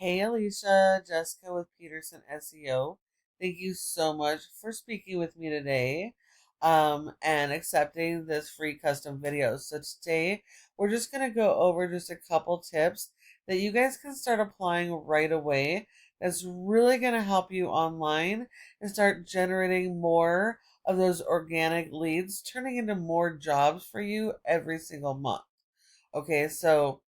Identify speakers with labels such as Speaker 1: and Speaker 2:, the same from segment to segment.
Speaker 1: Hey Alicia, Jessica with Peterson SEO. Thank you so much for speaking with me today and accepting this free custom video. So today we're just going to go over just a couple tips that you guys can start applying right away. That's really going to help you online and start generating more of those organic leads, turning into more jobs for you every single month. Okay, so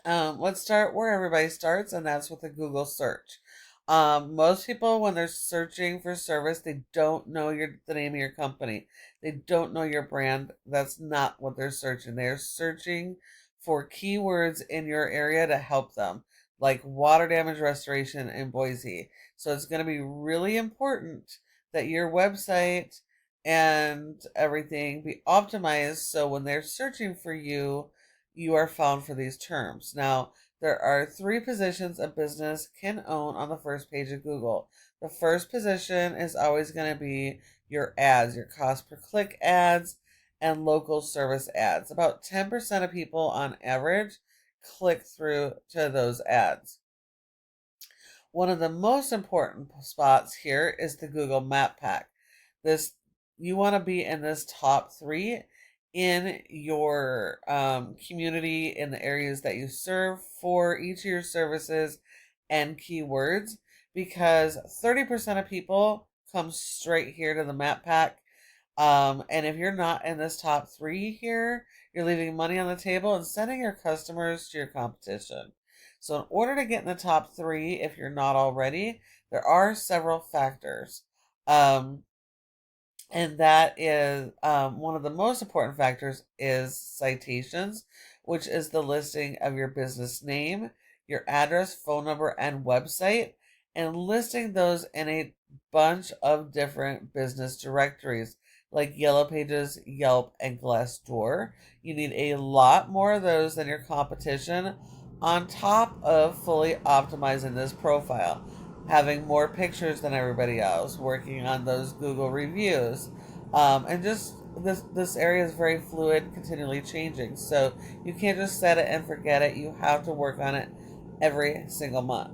Speaker 1: let's start where everybody starts, and that's with a Google search. Most people, when they're searching for service, they don't know the name of your company. They don't know your brand. That's not what they're searching. They're searching for keywords in your area to help them, like water damage restoration in Boise. So it's going to be really important that your website and everything be optimized so when they're searching for you, you are found for these terms. Now, there are three positions a business can own on the first page of Google. The first position is always going to be your ads, your cost per click ads, and local service ads. About 10% of people on average click through to those ads. One of the most important spots here is the Google Map Pack. This You want to be in this top three in your community, in the areas that you serve for each of your services and keywords, because 30% of people come straight here to the Map Pack. And if you're not in this top three here, you're leaving money on the table and sending your customers to your competition. So in order to get in the top three, if you're not already, there are several factors. Um, and that is one of the most important factors is citations, which is the listing of your business name, your address, phone number, and website, and listing those in a bunch of different business directories like Yellow Pages, Yelp, and Glassdoor. You need a lot more of those than your competition on top of fully optimizing this profile, having more pictures than everybody else, working on those Google reviews, and just this area is very fluid, continually changing. So you can't just set it and forget it. You have to work on it every single month.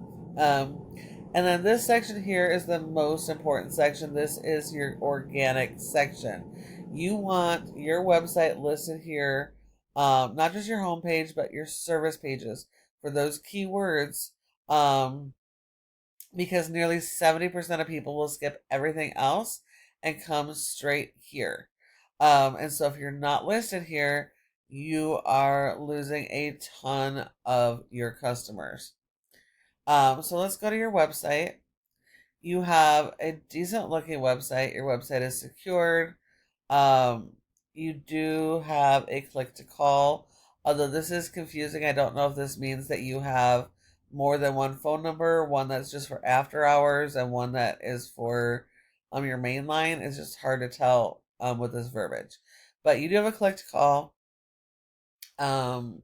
Speaker 1: And then this section here is the most important section. This is your organic section. You want your website listed here, not just your homepage, but your service pages for those keywords. Because nearly 70% of people will skip everything else and come straight here. And so if you're not listed here, you are losing a ton of your customers. So let's go to your website. You have a decent looking website. Your website is secured. Um, you do have a click to call, although this is confusing. I don't know if this means that you have more than one phone number, one that's just for after hours and one that is for your main line. It's just hard to tell with this verbiage. But you do have a click to call. Um,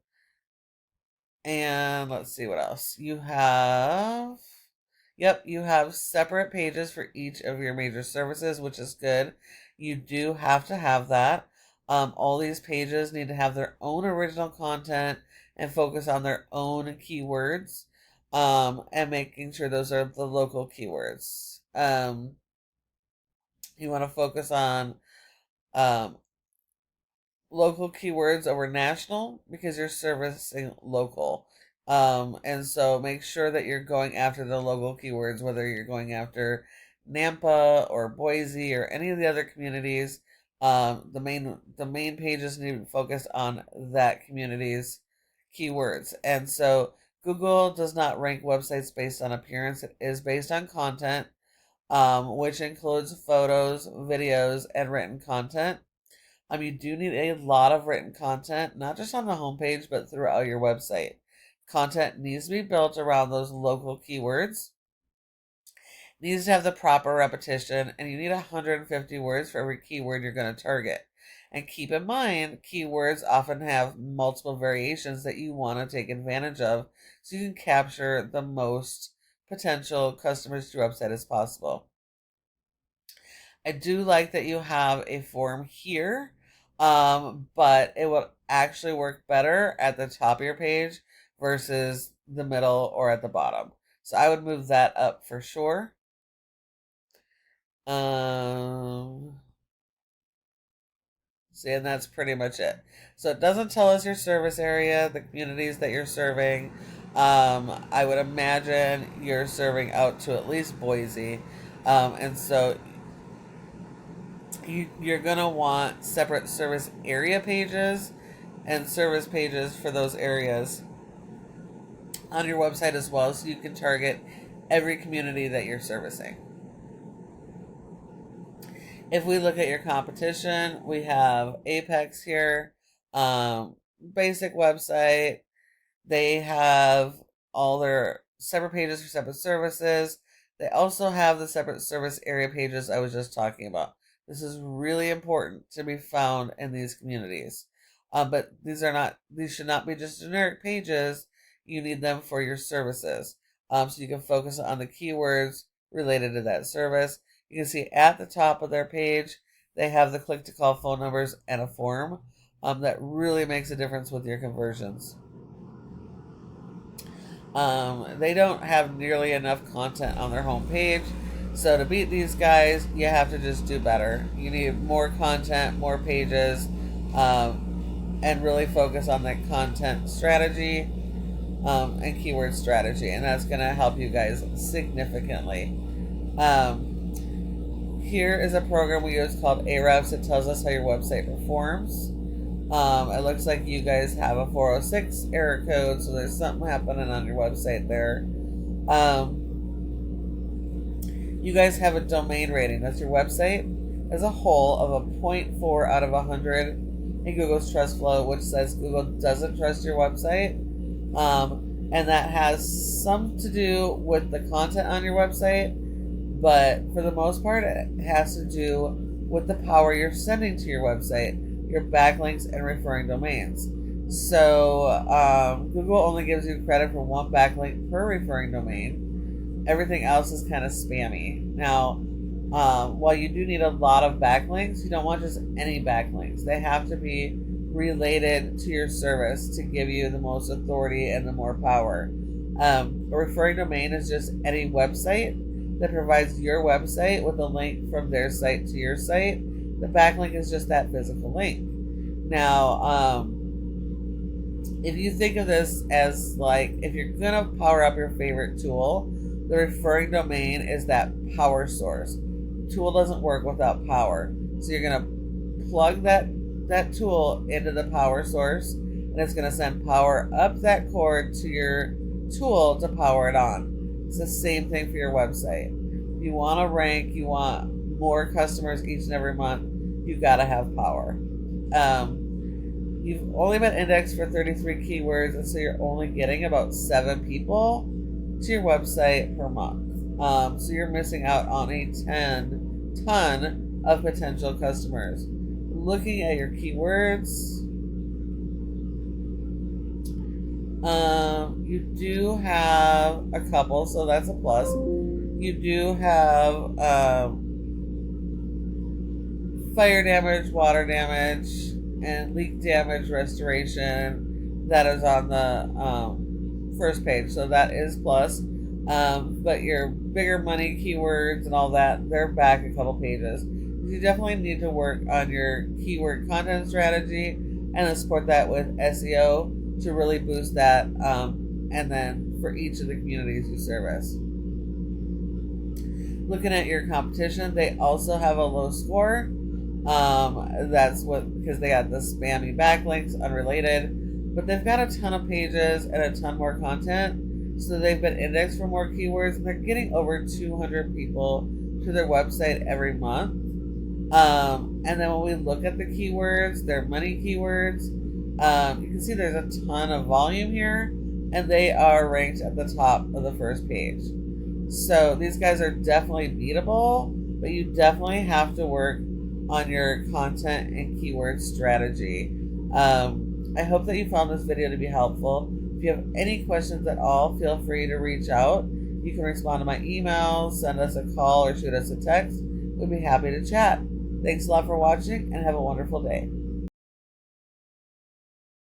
Speaker 1: and let's see what else. Yep, you have separate pages for each of your major services, which is good. You do have to have that. All these pages need to have their own original content and focus on their own keywords, and making sure those are the local keywords. You want to focus on um, local keywords over national because you're servicing local. And so make sure that you're going after the local keywords, whether you're going after Nampa or Boise or any of the other communities. The main pages need to focus on that community's keywords. And so Google does not rank websites based on appearance. It is based on content, which includes photos, videos, and written content. You do need a lot of written content, not just on the homepage, but throughout your website. Content needs to be built around those local keywords. Needs to have the proper repetition, and you need 150 words for every keyword you're going to target. And keep in mind, keywords often have multiple variations that you want to take advantage of so you can capture the most potential customers to your website as possible. I do like that you have a form here, but it will actually work better at the top of your page versus the middle or at the bottom. So I would move that up for sure. See, and that's pretty much it. So it doesn't tell us your service area, the communities that you're serving. I would imagine you're serving out to at least Boise. And so you're going to want separate service area pages and service pages for those areas on your website as well, so you can target every community that you're servicing. If we look at your competition, we have Apex here, basic website. They have all their separate pages for separate services. They also have the separate service area pages I was just talking about. This is really important to be found in these communities. But these should not be just generic pages. You need them for your services. So you can focus on the keywords related to that service. You can see at the top of their page, they have the click to call phone numbers and a form. That really makes a difference with your conversions. They don't have nearly enough content on their homepage. So to beat these guys, you have to just do better. You need more content, more pages, and really focus on that content strategy and keyword strategy. And that's going to help you guys significantly. Here is a program we use called Ahrefs. It tells us how your website performs. It looks like you guys have a 406 error code, so there's something happening on your website there. You guys have a domain rating. That's your website as a whole of a 0.4 out of 100 in Google's Trust Flow, which says Google doesn't trust your website. And that has some to do with the content on your website, but for the most part, it has to do with the power you're sending to your website, your backlinks, and referring domains. So Google only gives you credit for one backlink per referring domain. Everything else is kind of spammy. Now, while you do need a lot of backlinks, you don't want just any backlinks. They have to be related to your service to give you the most authority and the more power. A referring domain is just any website that provides your website with a link from their site to your site. The backlink is just that physical link. Now, if you think of this as like, if you're gonna power up your favorite tool, the referring domain is that power source. Tool doesn't work without power. So you're gonna plug that tool into the power source, and it's gonna send power up that cord to your tool to power it on. It's the same thing for your website. If you want to rank, you want more customers each and every month, you've got to have power. You've only been indexed for 33 keywords, and so you're only getting about 7 people to your website per month. So you're missing out on a ton of potential customers. Looking at your keywords, you do have a couple, so that's a plus. You do have fire damage, water damage, and leak damage restoration. That is on the first page, so that is plus. But your bigger money keywords and all that, they're back a couple pages. You definitely need to work on your keyword content strategy and then support that with SEO to really boost that, and then for each of the communities you service. Looking at your competition, they also have a low score. That's because they got the spammy backlinks, unrelated, but they've got a ton of pages and a ton more content, so they've been indexed for more keywords, and they're getting over 200 people to their website every month. And then when we look at the keywords, their money keywords, you can see there's a ton of volume here, and they are ranked at the top of the first page. So these guys are definitely beatable, but you definitely have to work on your content and keyword strategy. I hope that you found this video to be helpful. If you have any questions at all, feel free to reach out. You can respond to my email, send us a call, or shoot us a text. We'd be happy to chat. Thanks a lot for watching, and have a wonderful day.